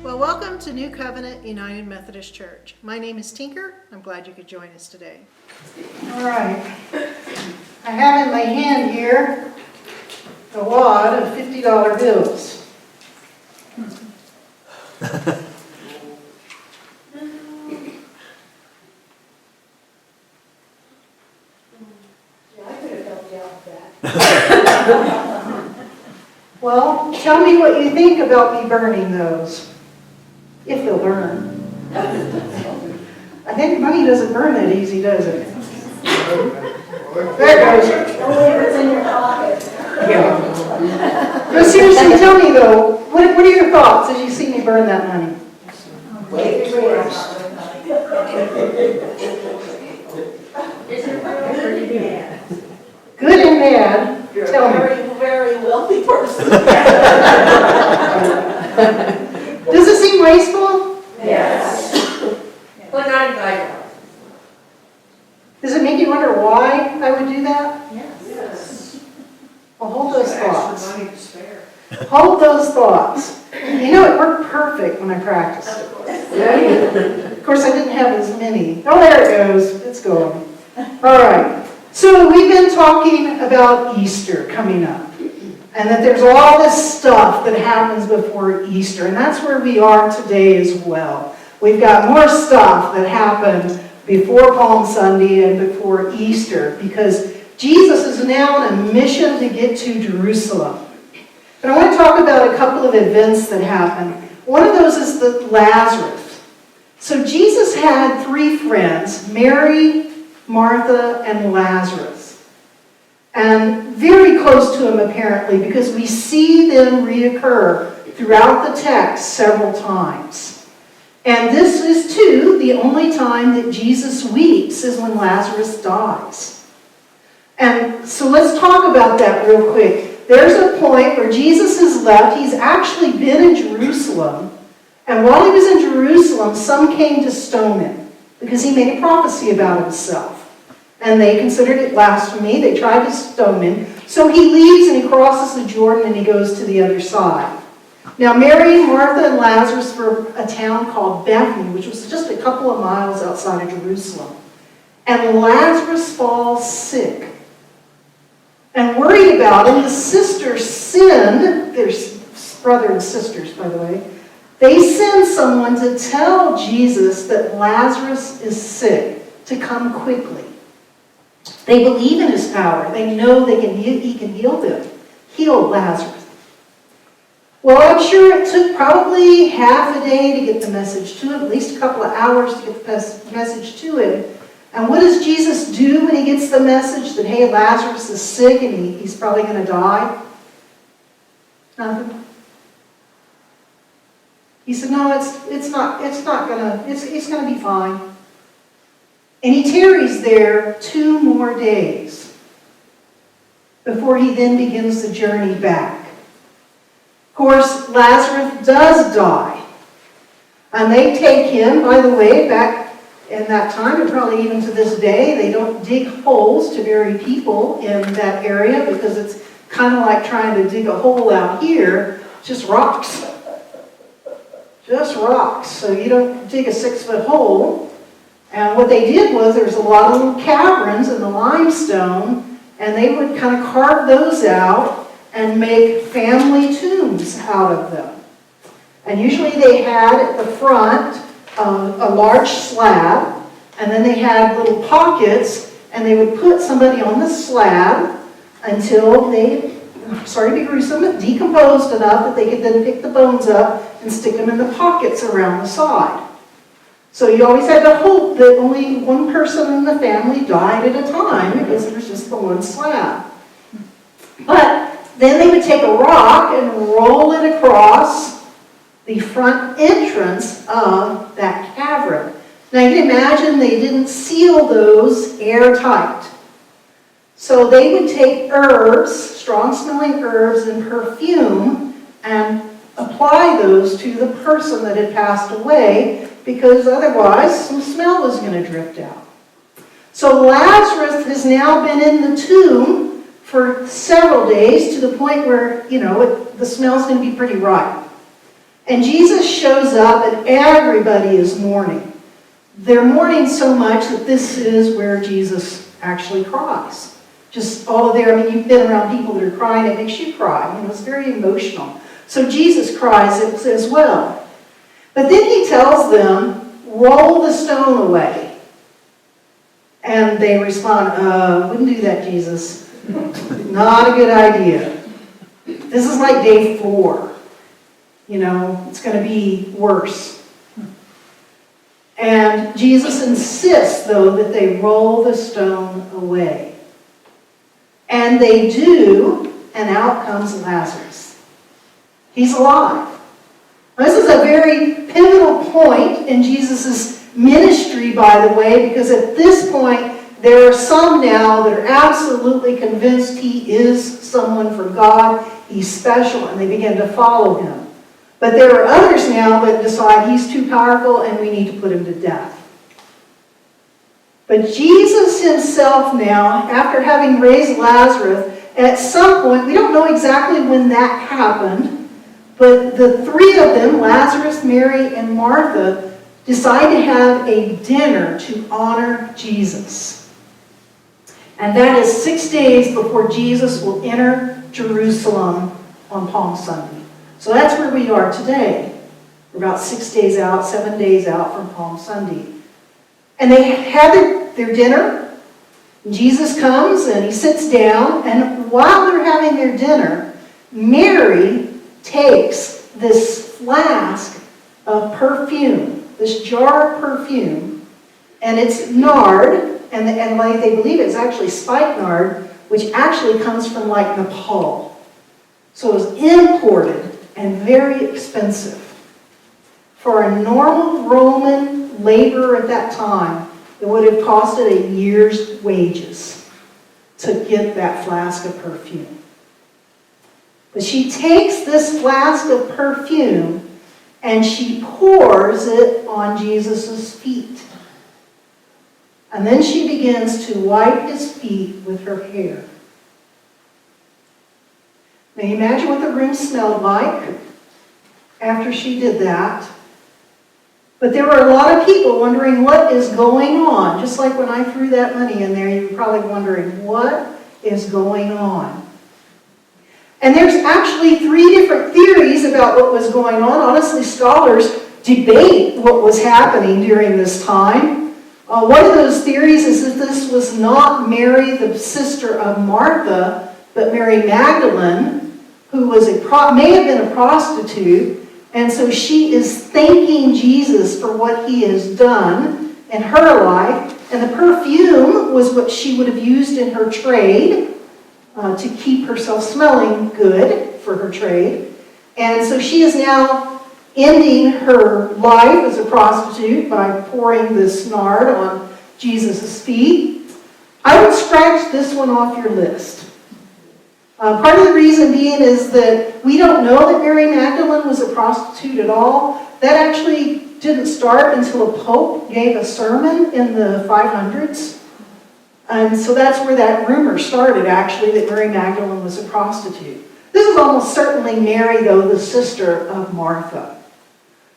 Well, welcome to New Covenant United Methodist Church. My name is Tinker. I'm glad you could join us today. All right. I have in my hand here a wad of $50 bills. I could have helped you out with that. Well, tell me what you think about me burning those, if they'll burn. I think money doesn't burn that easy, does it? There it goes. Only if it's in your pocket. Yeah. But seriously, tell me though, what are your thoughts as you see me burn that money? Wait for yours. Good and bad. You're Tell a me. very, very wealthy person. Does it seem wasteful? Yes. But $95. Does it make you wonder why I would do that? Yes. Well, hold those thoughts. Money to spare. Hold those thoughts. You know, it worked perfect when I practiced. Of course. Of course, I didn't have as many. Oh, there it goes. It's going. All right. So we've been talking about Easter coming up, and that there's all this stuff that happens before Easter, and that's where we are today as well. We've got more stuff that happened before Palm Sunday and before Easter, because Jesus is now on a mission to get to Jerusalem. But I want to talk about a couple of events that happened. One of those is the Lazarus. So Jesus had three friends, Mary, Martha, and Lazarus. And very close to him apparently, because we see them reoccur throughout the text several times. And this is too the only time that Jesus weeps is when Lazarus dies. And so let's talk about that real quick. There's a point where Jesus has left. He's actually been in Jerusalem. And while he was in Jerusalem, some came to stone him because he made a prophecy about himself. And they considered it blasphemy. They tried to stone him. So he leaves and he crosses the Jordan and he goes to the other side. Now Mary, Martha, and Lazarus were a town called Bethany, which was just a couple of miles outside of Jerusalem. And Lazarus falls sick. And worried about him, the sisters sinned, they're brother and sisters, by the way, they send someone to tell Jesus that Lazarus is sick, to come quickly. They believe in his power. They know he can heal them, heal Lazarus. Well, I'm sure it took probably half a day to get the message to him, at least a couple of hours to get the message to him. And what does Jesus do when he gets the message that, hey, Lazarus is sick and he's probably going to die? Nothing. He said, no, it's going to be fine. And he tarries there 2 more days before he then begins the journey back. Of course, Lazarus does die. And they take him, by the way, back in that time, and probably even to this day, they don't dig holes to bury people in that area because it's kind of like trying to dig a hole out here, just rocks. Just rocks. So you don't dig a 6-foot hole. And what they did was there's a lot of little caverns in the limestone, and they would kind of carve those out and make family tombs out of them. And usually they had at the front a large slab, and then they had little pockets, and they would put somebody on the slab until they, sorry to be gruesome, decomposed enough that they could then pick the bones up and stick them in the pockets around the side. So you always had to hope that only one person in the family died at a time because there was just the one slab. But then they would take a rock and roll it across the front entrance of that cavern. Now you can imagine they didn't seal those airtight. So they would take herbs, strong-smelling herbs and perfume, and apply those to the person that had passed away, because otherwise some smell was going to drift out. So Lazarus has now been in the tomb for several days, to the point where, the smell's going to be pretty ripe. And Jesus shows up and everybody is mourning. They're mourning so much that this is where Jesus actually cries. Just all there, I mean, you've been around people that are crying, it makes you cry. You know, it's very emotional. So Jesus cries as well. But then he tells them, roll the stone away. And they respond, wouldn't do that, Jesus. Not a good idea. This is like day 4. You know, it's going to be worse. And Jesus insists, though, that they roll the stone away. And they do, and out comes Lazarus. He's alive. Now, this is a very pivotal point in Jesus' ministry, by the way, because at this point, there are some now that are absolutely convinced he is someone from God, he's special, and they begin to follow him. But there are others now that decide he's too powerful and we need to put him to death. But Jesus himself now, after having raised Lazarus, at some point, we don't know exactly when that happened, but the 3 of them, Lazarus, Mary, and Martha, decide to have a dinner to honor Jesus. And that is 6 days before Jesus will enter Jerusalem on Palm Sunday. So that's where we are today. We're about 6 days out, 7 days out from Palm Sunday. And they had their dinner. Jesus comes and he sits down. And while they're having their dinner, Mary takes this flask of perfume, this jar of perfume, and it's nard, and like they believe it's actually spikenard, which actually comes from like Nepal. So it was imported and very expensive. For a normal Roman laborer at that time, it would have costed a year's wages to get that flask of perfume. But she takes this flask of perfume and she pours it on Jesus' feet. And then she begins to wipe his feet with her hair. Now you imagine what the room smelled like after she did that. But there were a lot of people wondering what is going on. Just like when I threw that money in there, you were probably wondering what is going on. And there's actually 3 different theories about what was going on. Honestly, scholars debate what was happening during this time. One of those theories is that this was not Mary, the sister of Martha, but Mary Magdalene, who was may have been a prostitute, and so she is thanking Jesus for what he has done in her life, and the perfume was what she would have used in her trade to keep herself smelling good for her trade. And so she is now ending her life as a prostitute by pouring this nard on Jesus' feet. I would scratch this one off your list. Part of the reason being is that we don't know that Mary Magdalene was a prostitute at all. That actually didn't start until a pope gave a sermon in the 500s. And so that's where that rumor started, actually, that Mary Magdalene was a prostitute. This is almost certainly Mary, though, the sister of Martha.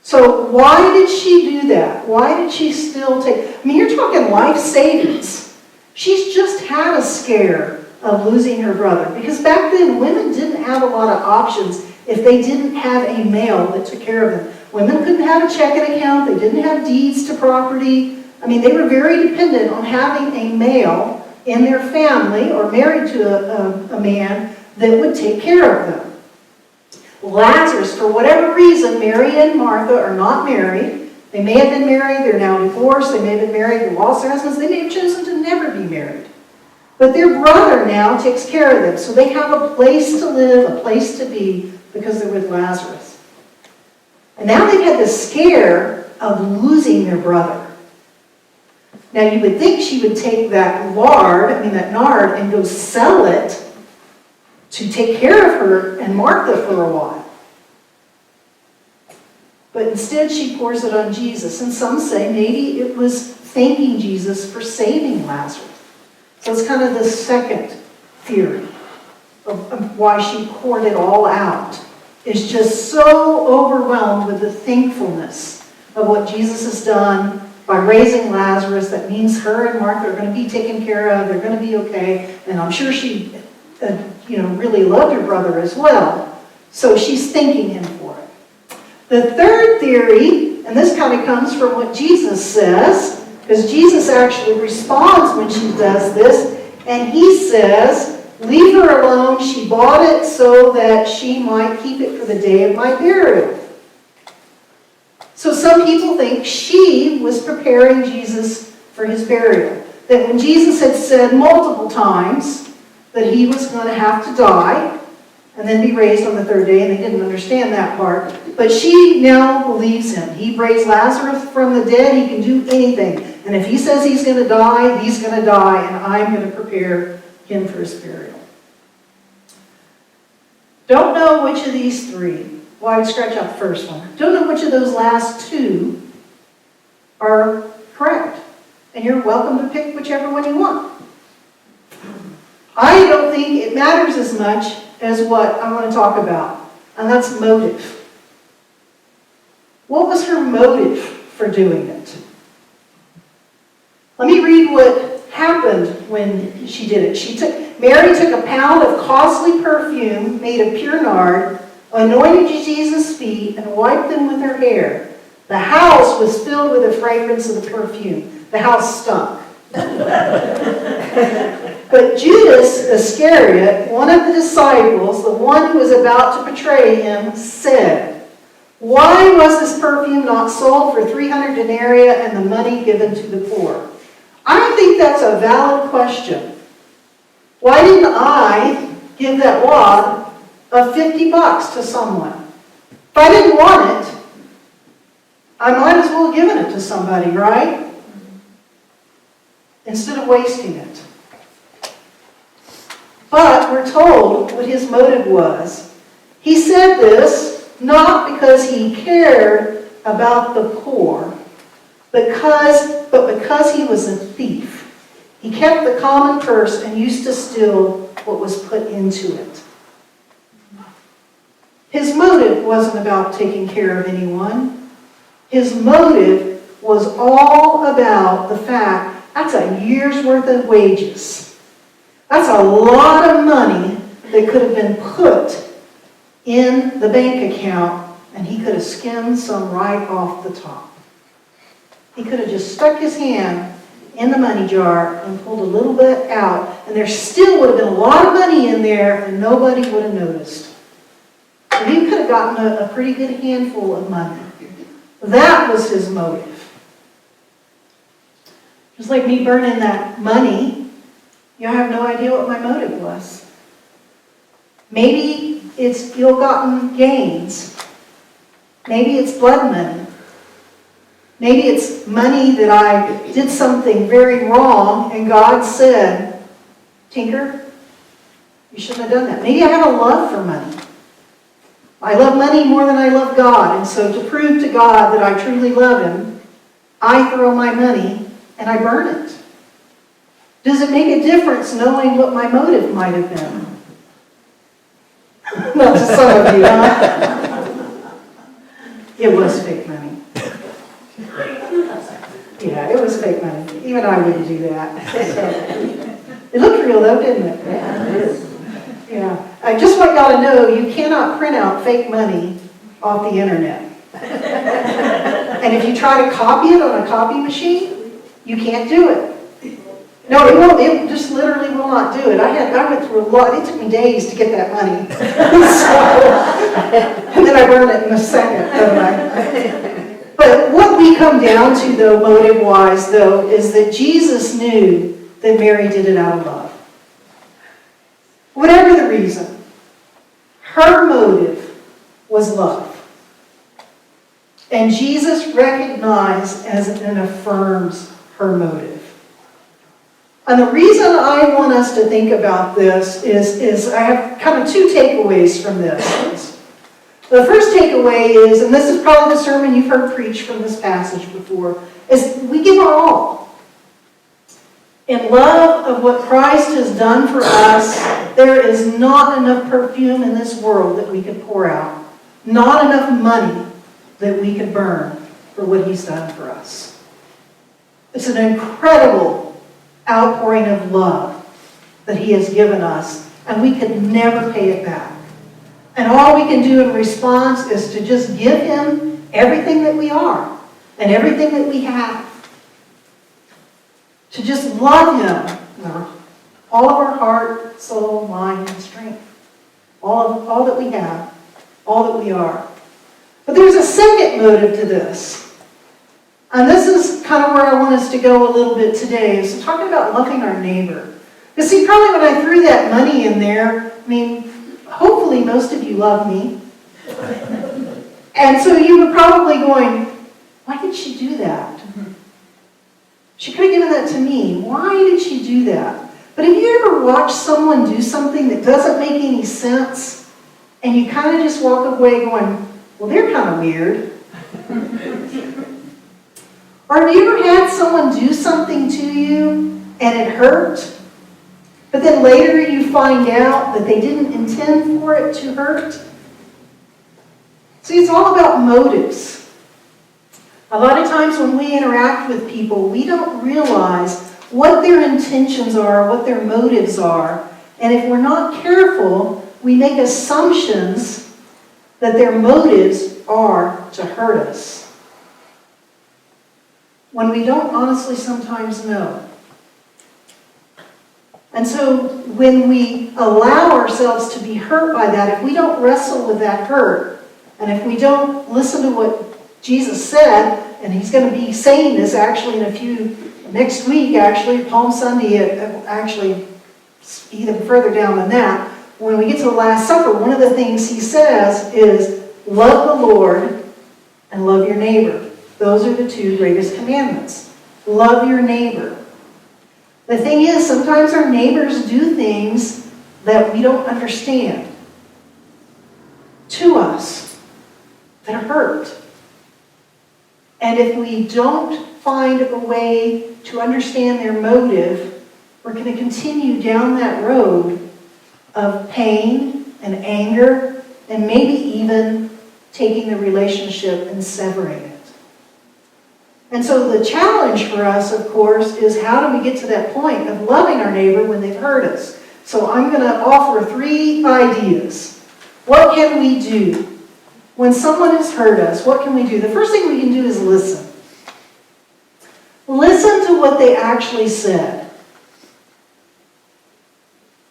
So why did she do that? Why did she still take... I mean, you're talking life savings. She's just had a scare of losing her brother. Because back then, women didn't have a lot of options if they didn't have a male that took care of them. Women couldn't have a checking account. They didn't have deeds to property. I mean, they were very dependent on having a male in their family or married to a man that would take care of them. Lazarus, for whatever reason, Mary and Martha are not married. They may have been married. They're now divorced. They may have been married. They lost their husbands. They may have chosen to never be married. But their brother now takes care of them. So they have a place to live, a place to be, because they're with Lazarus. And now they've had the scare of losing their brother. Now you would think she would take that nard, and go sell it to take care of her and Martha for a while. But instead she pours it on Jesus. And some say maybe it was thanking Jesus for saving Lazarus. So it's kind of the second theory of why she poured it all out is just so overwhelmed with the thankfulness of what Jesus has done by raising Lazarus. That means her and Martha are going to be taken care of. They're going to be okay. And I'm sure she, really loved her brother as well. So she's thanking him for it. The third theory, and this kind of comes from what Jesus says, because Jesus actually responds when she does this, and he says, "Leave her alone. She bought it so that she might keep it for the day of my burial." So some people think she was preparing Jesus for his burial. That when Jesus had said multiple times that he was going to have to die and then be raised on the third day, and they didn't understand that part, but she now believes him. He raised Lazarus from the dead. He can do anything. And if he says he's going to die, he's going to die, and I'm going to prepare him for his burial. Don't know which of these three. Well, I would scratch out the first one. Don't know which of those last two are correct. And you're welcome to pick whichever one you want. I don't think it matters as much as what I want to talk about, and that's motive. What was her motive for doing it? Let me read what happened when she did it. Mary took a pound of costly perfume made of pure nard, anointed Jesus' feet, and wiped them with her hair. The house was filled with the fragrance of the perfume. The house stunk. But Judas Iscariot, one of the disciples, the one who was about to betray him, said, "Why was this perfume not sold for 300 denarii and the money given to the poor?" I think that's a valid question. Why didn't I give that wad of $50 to someone? If I didn't want it, I might as well have given it to somebody, right? Instead of wasting it. But we're told what his motive was. He said this not because he cared about the poor, but because he was a thief. He kept the common purse and used to steal what was put into it. His motive wasn't about taking care of anyone. His motive was all about the fact that's a year's worth of wages. That's a lot of money that could have been put in the bank account, and he could have skimmed some right off the top. He could have just stuck his hand in the money jar and pulled a little bit out, and there still would have been a lot of money in there, and nobody would have noticed. And he could have gotten a pretty good handful of money. That was his motive. Just like me burning that money, you have no idea what my motive was. Maybe it's ill-gotten gains. Maybe it's blood money. Maybe it's money that I did something very wrong and God said, "Tinker, you shouldn't have done that." Maybe I have a love for money. I love money more than I love God, and so to prove to God that I truly love Him, I throw my money and I burn it. Does it make a difference knowing what my motive might have been? Not to some of you, huh? It was fake money. Yeah, it was fake money. Even I wouldn't do that. It looked real though, didn't it? Yeah, it is. Yeah. I just want y'all to know you cannot print out fake money off the internet. And if you try to copy it on a copy machine, you can't do it. No, it won't. It just literally will not do it. I went through a lot. It took me days to get that money. And then I burned it in a second, don't I? But what we come down to, though, motive-wise, though, is that Jesus knew that Mary did it out of love. Whatever the reason, her motive was love. And Jesus recognized and affirms her motive. And the reason I want us to think about this is I have kind of two takeaways from this. The first takeaway is, and this is probably the sermon you've heard preached from this passage before, is we give our all. In love of what Christ has done for us, there is not enough perfume in this world that we could pour out not enough money that we could burn for what he's done for us. It's an incredible outpouring of love that he has given us, and we could never pay it back. And all we can do in response is to just give him everything that we are and everything that we have. To just love him with all of our heart, soul, mind, and strength. All that we have, all that we are. But there's a second motive to this. And this is kind of where I want us to go a little bit today, is talking about loving our neighbor. You see, probably when I threw that money in there, I mean, hopefully most of you love me. And so you were probably going, why did she do that? She could have given that to me. Why did she do that? But have you ever watched someone do something that doesn't make any sense, and you kind of just walk away going, well, they're kind of weird? Or have you ever had someone do something to you and it hurt, but then later you find out that they didn't intend for it to hurt? See, it's all about motives. A lot of times when we interact with people, we don't realize what their intentions are, what their motives are. And if we're not careful, we make assumptions that their motives are to hurt us, when we don't honestly sometimes know. And so when we allow ourselves to be hurt by that, if we don't wrestle with that hurt, and if we don't listen to what Jesus said, and he's going to be saying this actually next week, actually, Palm Sunday, actually even further down than that, when we get to the Last Supper, one of the things he says is, love the Lord and love your neighbor. Those are the two greatest commandments. Love your neighbor. The thing is, sometimes our neighbors do things that we don't understand to us that hurt. And if we don't find a way to understand their motive, we're going to continue down that road of pain and anger, and maybe even taking the relationship and severing it. And so the challenge for us, of course, is how do we get to that point of loving our neighbor when they've hurt us? So I'm going to offer 3 ideas. What can we do? When someone has hurt us, what can we do? The first thing we can do is listen. Listen to what they actually said.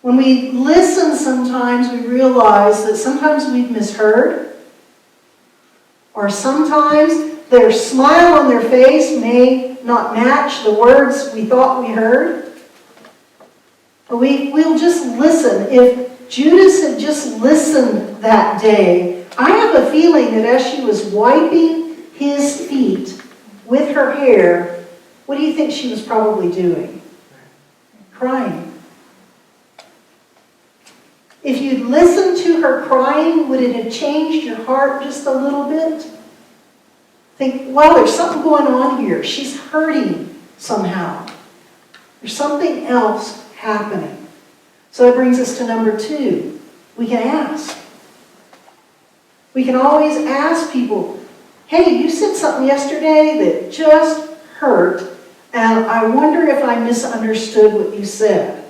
When we listen, sometimes we realize that sometimes we've misheard, or sometimes their smile on their face may not match the words we thought we heard. But we'll just listen. If Judas had just listened that day, I have a feeling that as she was wiping his feet with her hair, what do you think she was probably doing? Crying. If you'd listened to her crying, would it have changed your heart just a little bit? Think, well, there's something going on here. She's hurting somehow. There's something else happening. So that brings us to number 2. We can ask. We can always ask people, hey, you said something yesterday that just hurt, and I wonder if I misunderstood what you said.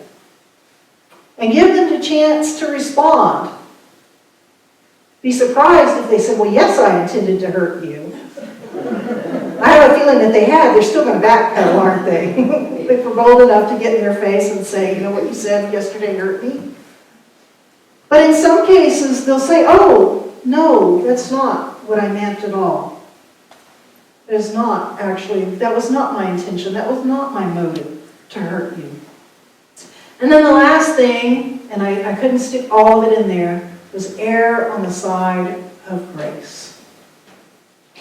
And give them the chance to respond. Be surprised if they said, well, yes, I intended to hurt you. I have a feeling that they had. They're still going to backpedal, aren't they? If we're bold enough to get in their face and say, you know what you said yesterday hurt me. But in some cases, they'll say, oh, no, that's not what I meant at all. That is not actually, that was not my intention. That was not my motive to hurt you. And then the last thing, and I couldn't stick all of it in there, was err on the side of grace.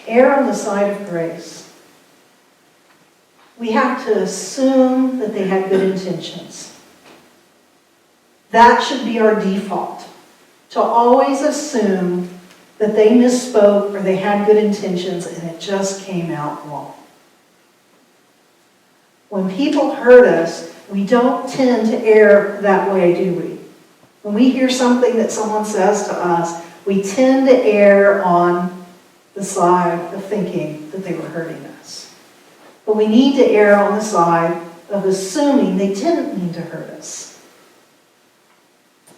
Err on the side of grace. We have to assume that they had good intentions. That should be our default. To always assume that they misspoke or they had good intentions and it just came out wrong. When people hurt us, we don't tend to err that way, do we? When we hear something that someone says to us, we tend to err on the side of thinking that they were hurting us. But we need to err on the side of assuming they didn't mean to hurt us.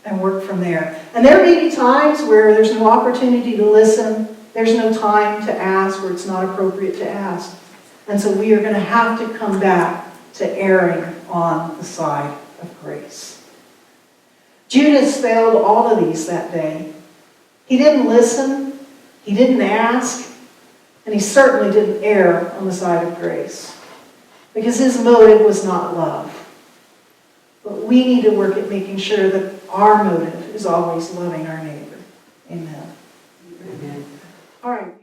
And work from there. And there may be times where there's no opportunity to listen. There's no time to ask, or it's not appropriate to ask. And so we are going to have to come back to erring on the side of grace. Judas failed all of these that day. He didn't listen, he didn't ask, and he certainly didn't err on the side of grace, because his motive was not love. But we need to work at making sure that our motive is always loving our neighbor. Amen. Amen. All right.